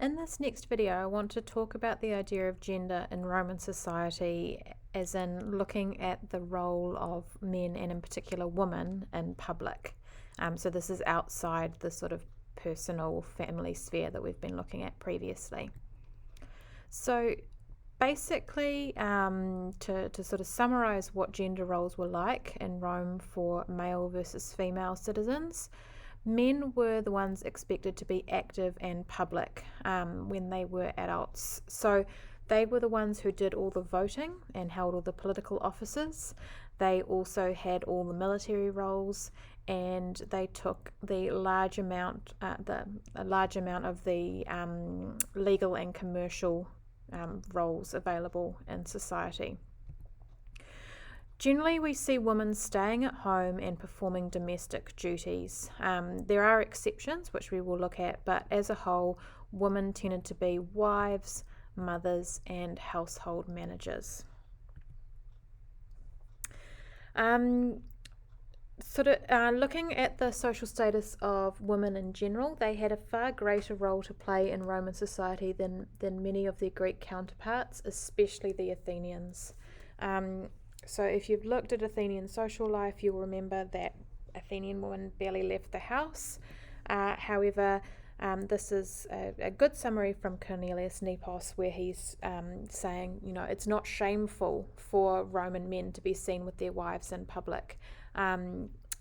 In this next video, I want to talk about the idea of gender in Roman society, as in looking at the role of men and in particular women in public. So this is outside the sort of personal family sphere that we've been looking at previously. So basically, to sort of summarize what gender roles were like in Rome for male versus female citizens, men were the ones expected to be active and public when they were adults. So they were the ones who did all the voting and held all the political offices. They also had all the military roles, and they took a large amount of the legal and commercial roles available in society. Generally, we see women staying at home and performing domestic duties. There are exceptions, which we will look at, but as a whole, women tended to be wives, mothers, and household managers. Looking at the social status of women in general, they had a far greater role to play in Roman society than many of their Greek counterparts, especially the Athenians. So if you've looked at Athenian social life, you'll remember that Athenian women barely left the house. However, this is a good summary from Cornelius Nepos, where he's saying, it's not shameful for Roman men to be seen with their wives in public.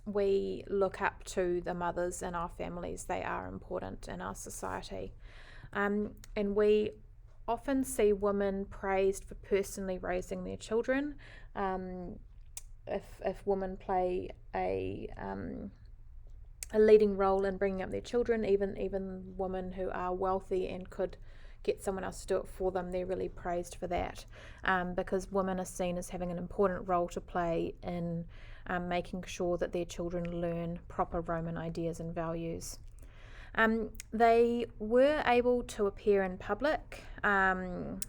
We look up to the mothers in our families. They are important in our society. And we often see women praised for personally raising their children. If women play a leading role in bringing up their children, even women who are wealthy and could get someone else to do it for them, they're really praised for that, because women are seen as having an important role to play in making sure that their children learn proper Roman ideas and values. They were able to appear in public,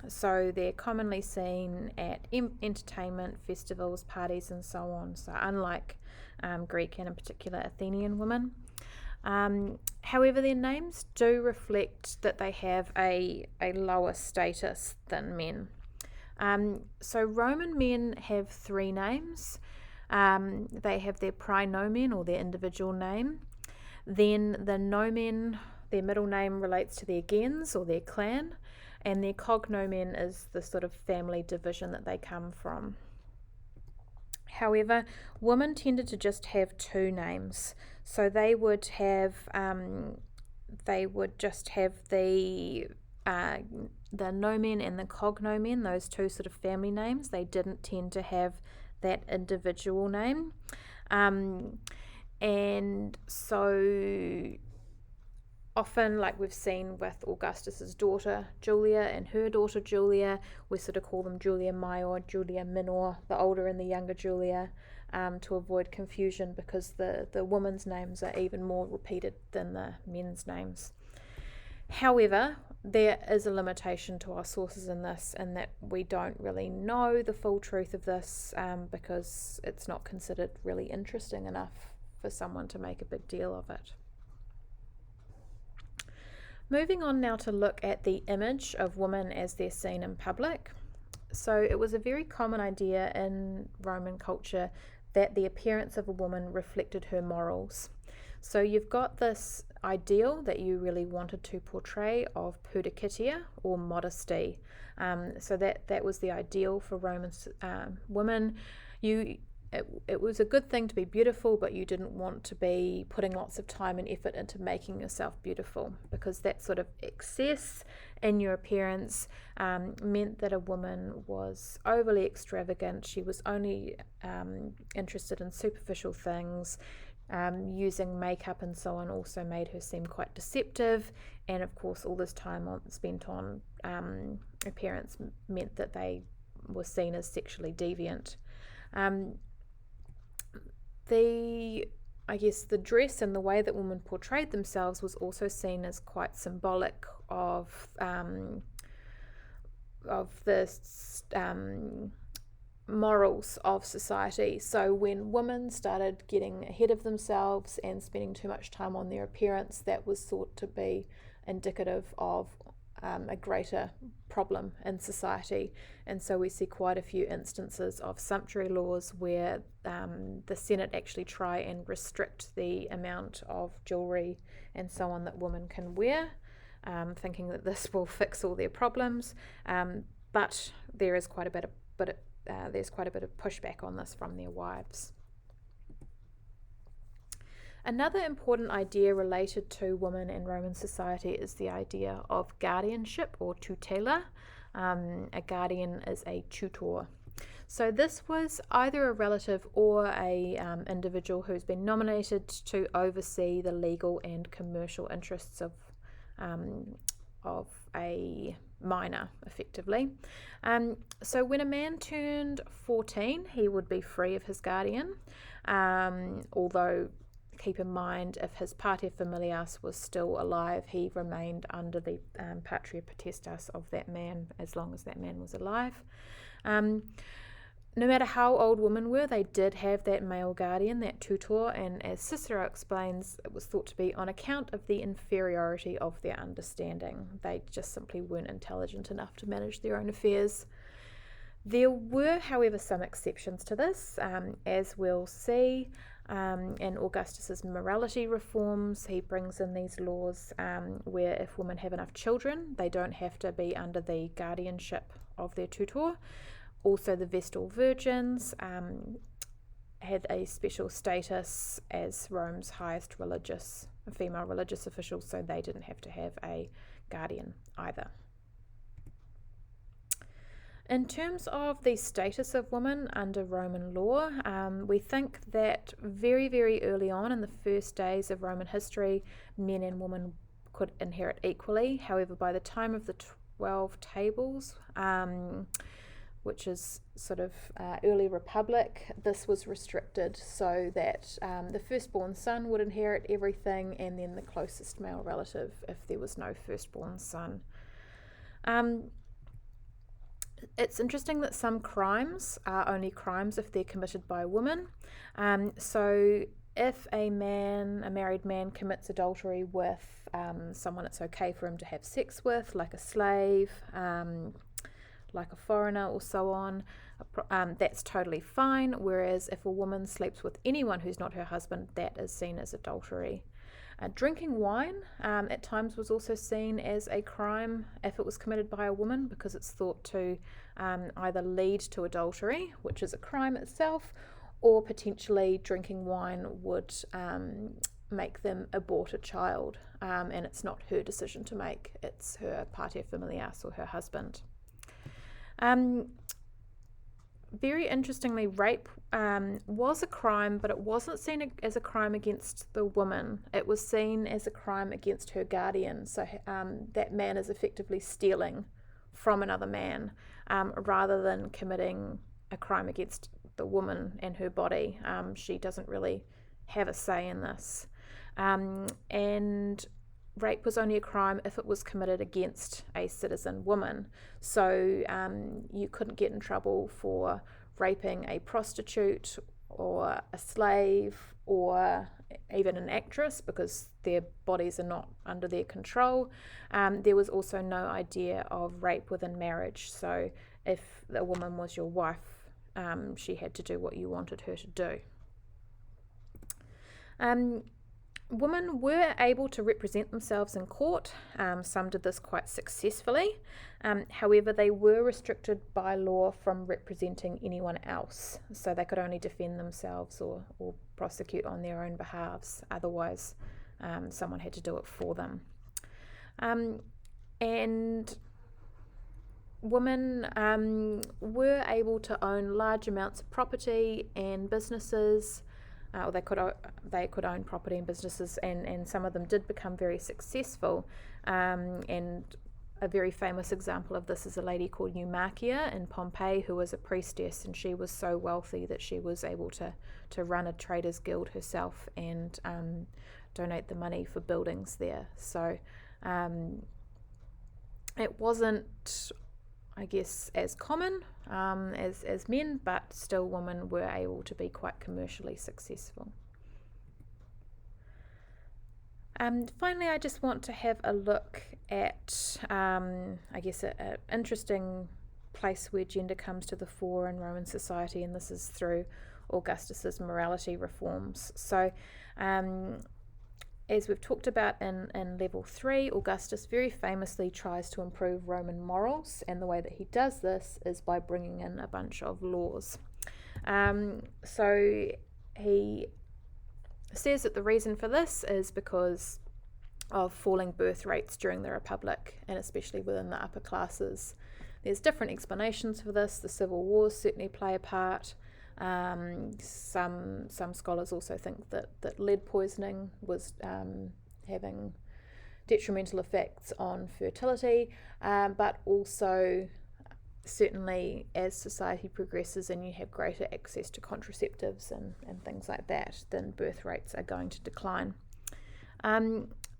so they're commonly seen at entertainment, festivals, parties, and so on. So unlike Greek and in particular Athenian women. However, their names do reflect that they have a lower status than men. So Roman men have three names. They have their praenomen, or their individual name. Then the nomen, their middle name, relates to their gens or their clan, and their cognomen is the sort of family division that they come from. However, women tended to just have two names, so they would just have the nomen and the cognomen, those two sort of family names. They didn't tend to have that individual name. And so often, like we've seen with Augustus's daughter Julia and her daughter Julia, we sort of call them Julia Major, Julia Minor, the older and the younger Julia, to avoid confusion, because the women's names are even more repeated than the men's names. However, there is a limitation to our sources in this, in that we don't really know the full truth of this, because it's not considered really interesting enough for someone to make a big deal of it. Moving on now to look at the image of women as they're seen in public. So it was a very common idea in Roman culture that the appearance of a woman reflected her morals. So you've got this ideal that you really wanted to portray of pudicitia, or modesty. So that was the ideal for Roman women. It was a good thing to be beautiful, but you didn't want to be putting lots of time and effort into making yourself beautiful, because that sort of excess in your appearance meant that a woman was overly extravagant. She was only interested in superficial things. Using makeup and so on also made her seem quite deceptive, and of course all this time spent on appearance meant that they were seen as sexually deviant. The dress and the way that women portrayed themselves was also seen as quite symbolic of this morals of society. So when women started getting ahead of themselves and spending too much time on their appearance, that was thought to be indicative of a greater problem in society. And so we see quite a few instances of sumptuary laws where the Senate actually try and restrict the amount of jewellery and so on that women can wear, thinking that this will fix all their problems. But there is quite a bit of pushback on this from their wives. Another important idea related to women in Roman society is the idea of guardianship or tutela. A guardian is a tutor. So this was either a relative or a individual who's been nominated to oversee the legal and commercial interests of a minor, effectively. So when a man turned 14, he would be free of his guardian, although keep in mind, if his pater familias was still alive, he remained under the patria potestas of that man as long as that man was alive. No matter how old women were, they did have that male guardian, that tutor, and as Cicero explains, it was thought to be on account of the inferiority of their understanding. They just simply weren't intelligent enough to manage their own affairs. There were, however, some exceptions to this, as we'll see. In Augustus's morality reforms, he brings in these laws where if women have enough children, they don't have to be under the guardianship of their tutor. Also, the Vestal Virgins had a special status as Rome's highest female religious officials, so they didn't have to have a guardian either. In terms of the status of women under Roman law, we think that very, very early on in the first days of Roman history, men and women could inherit equally. However, by the time of the 12 Tables, which is sort of early Republic, this was restricted so that the firstborn son would inherit everything, and then the closest male relative if there was no firstborn son. It's interesting that some crimes are only crimes if they're committed by a woman. So if a married man commits adultery with someone it's okay for him to have sex with, like a slave, like a foreigner or so on, that's totally fine. Whereas if a woman sleeps with anyone who's not her husband, that is seen as adultery. Drinking wine at times was also seen as a crime if it was committed by a woman, because it's thought to either lead to adultery, which is a crime itself, or potentially drinking wine would make them abort a child, and it's not her decision to make, it's her pater familias or her husband. Very interestingly, rape was a crime, but it wasn't seen as a crime against the woman. It was seen as a crime against her guardian. So that man is effectively stealing from another man, rather than committing a crime against the woman and her body. She doesn't really have a say in this. And rape was only a crime if it was committed against a citizen woman. So you couldn't get in trouble for raping a prostitute or a slave or even an actress, because their bodies are not under their control. There was also no idea of rape within marriage. So if a woman was your wife, she had to do what you wanted her to do. Women were able to represent themselves in court. Some did this quite successfully. However, they were restricted by law from representing anyone else. So they could only defend themselves or prosecute on their own behalves. Otherwise, someone had to do it for them. And women were able to own large amounts of property and businesses. Or they could own property and businesses, and some of them did become very successful. And a very famous example of this is a lady called Eumarchia in Pompeii, who was a priestess, and she was so wealthy that she was able to run a traders guild herself and donate the money for buildings there. So it wasn't, I guess, as common as men, but still women were able to be quite commercially successful. Finally, I just want to have a look at, I guess, an interesting place where gender comes to the fore in Roman society, and this is through Augustus's morality reforms. So, as we've talked about in level 3, Augustus very famously tries to improve Roman morals, and the way that he does this is by bringing in a bunch of laws. So he says that the reason for this is because of falling birth rates during the Republic, and especially within the upper classes. There's different explanations for this. The civil wars certainly play a part. Some scholars also think that lead poisoning was having detrimental effects on fertility, but also certainly as society progresses and you have greater access to contraceptives and things like that, then birth rates are going to decline.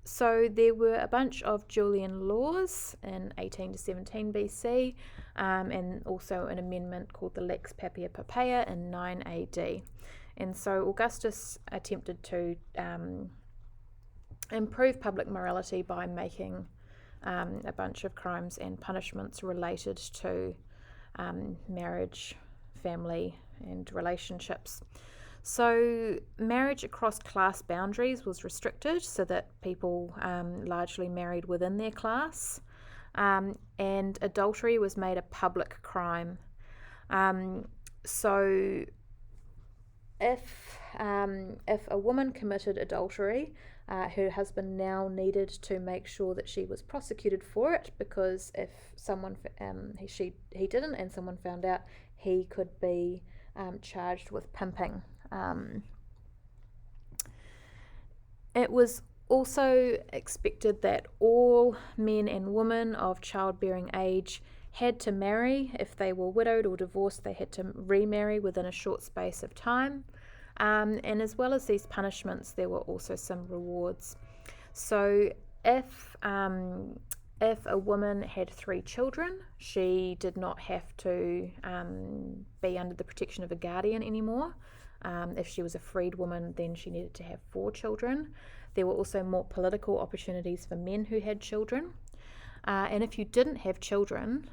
So there were a bunch of Julian laws in 18 to 17 BC, and also an amendment called the Lex Papia Poppaea in 9 AD. And so Augustus attempted to improve public morality by making a bunch of crimes and punishments related to marriage, family, and relationships. So marriage across class boundaries was restricted so that people largely married within their class, and adultery was made a public crime. So if a woman committed adultery, her husband now needed to make sure that she was prosecuted for it, because if someone he didn't and someone found out, he could be charged with pimping. It was also expected that all men and women of childbearing age had to marry. If they were widowed or divorced, they had to remarry within a short space of time. And as well as these punishments, there were also some rewards. So if a woman had 3 children, she did not have to be under the protection of a guardian anymore. If she was a freed woman, then she needed to have 4 children. There were also more political opportunities for men who had children. And if you didn't have children,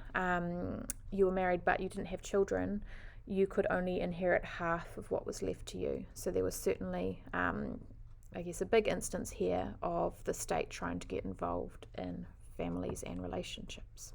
you were married but you didn't have children, you could only inherit half of what was left to you. So there was certainly, I guess, a big instance here of the state trying to get involved in families and relationships.